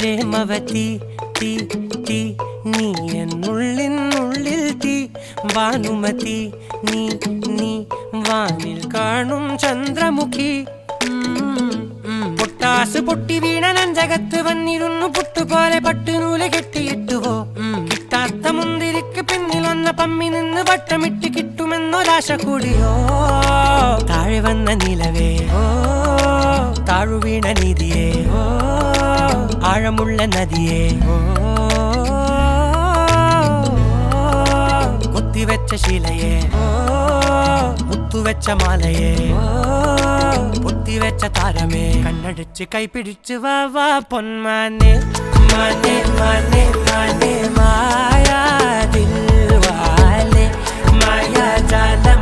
പ്രേമവതി തീ തീ നീ എന്നുള്ളിൽ തീ ഭാനുമതി നീ നീ വാനിൽ കാണും ചന്ദ്രമുഖി പൊട്ടാസ് പൊട്ടി വീണ നഞ്ചകത്ത് വന്നിരുന്നു പുട്ടുപോലെ പട്ടുനൂല് കെട്ടിയിട്ടുവോ കിട്ടാത്ത മുന്തിരിക്ക് പിന്നിൽ വന്ന പമ്മി നിന്ന് വട്ടമിട്ട് കിട്ടുമെന്നൊരാശ കൂടിയോ താഴെ വന്ന നിലവേ ഓ താഴുവീണ നിധിയേ ഓ ആഴമുള്ള നദിയേ ഓ കൊത്തിവെച്ച ശിലയേ ഓ മുത്തുവെച്ച മാലയേ ഓ പൊത്തിവെച്ച താരമേ കണ്ണടിച്ച് കൈപിടിച്ച് വാ വാ പൊന്മാനെ മാനെ മാനെ മാനെ മായാ ദിൽവാലെ മായാ ജാലം